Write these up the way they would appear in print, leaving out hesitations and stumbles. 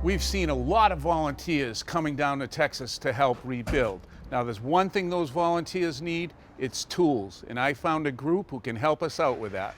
We've seen a lot of volunteers coming down to Texas to help rebuild. Now, there's one thing those volunteers need, it's tools, and I found a group who can help us out with that.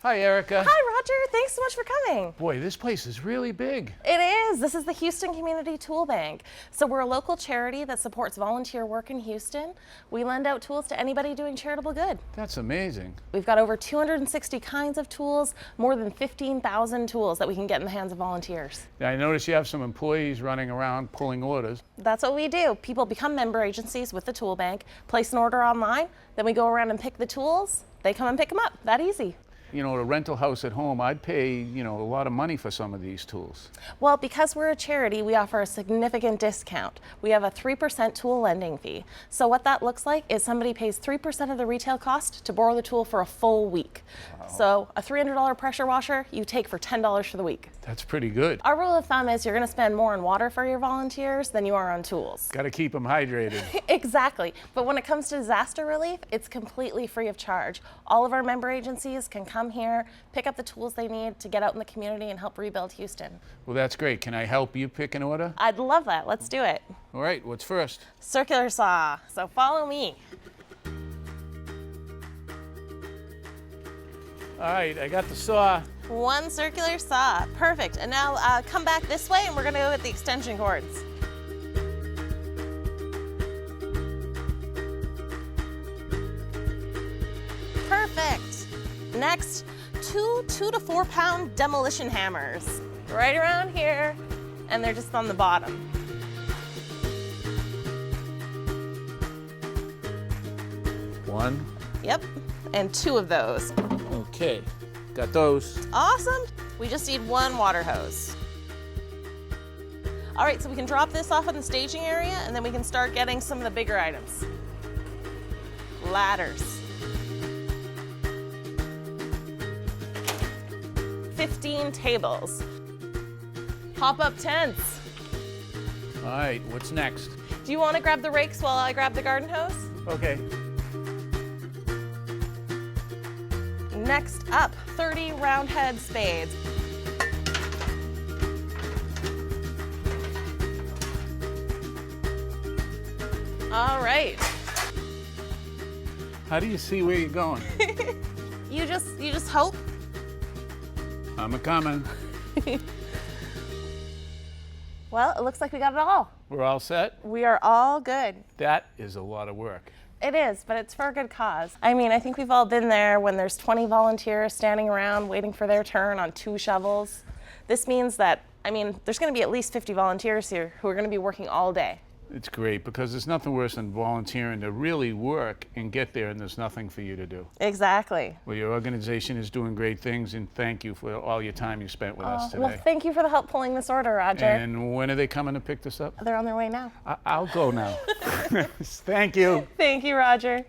Hi, Erica. Hi, Roger. Thanks so much for coming. Boy, this place is really big. It is. This is the Houston Community Tool Bank. So we're a local charity that supports volunteer work in Houston. We lend out tools to anybody doing charitable good. That's amazing. We've got over 260 kinds of tools, more than 15,000 tools that we can get in the hands of volunteers. Now, I notice you have some employees running around pulling orders. That's what we do. People become member agencies with the tool bank, place an order online, then we go around and pick the tools. They come and pick them up. That easy. You know, a rental house at home, I'd pay, a lot of money for some of these tools. Well, because we're a charity, we offer a significant discount. We have a 3% tool lending fee. So what that looks like is somebody pays 3% of the retail cost to borrow the tool for a full week. Wow. So a $300 pressure washer, you take for $10 for the week. That's pretty good. Our rule of thumb is you're going to spend more on water for your volunteers than you are on tools. Got to keep them hydrated. Exactly. But when it comes to disaster relief, it's completely free of charge. All of our member agencies can come here, pick up the tools they need to get out in the community and help rebuild Houston. Well, that's great. Can I help you pick an order? I'd love that. Let's do it. All right, what's first? Circular saw. So follow me. All right, I got the saw. One circular saw. Perfect. And now come back this way and we're going to go with the extension cords. Perfect. Next, two 2 to 4 pound demolition hammers. Right around here, and they're just on the bottom. One. Yep, and 2 of those. Okay, got those. Awesome. We just need 1 water hose. All right, so we can drop this off in the staging area, and then we can start getting some of the bigger items. Ladders. 15 tables. Pop-up tents. All right, what's next? Do you want to grab the rakes while I grab the garden hose? Okay. Next up, 30 round head spades. All right. How do you see where you're going? You just hope. I'm a-coming. Well, it looks like we got it all. We're all set? We are all good. That is a lot of work. It is, but it's for a good cause. I mean, I think we've all been there when there's 20 volunteers standing around waiting for their turn on 2 shovels. This means that, there's going to be at least 50 volunteers here who are going to be working all day. It's great because there's nothing worse than volunteering to really work and get there and there's nothing for you to do. Exactly. Well, your organization is doing great things and thank you for all your time you spent with us today. Well, thank you for the help pulling this order, Roger. And when are they coming to pick this up? They're on their way now. I'll go now. Thank you. Thank you, Roger.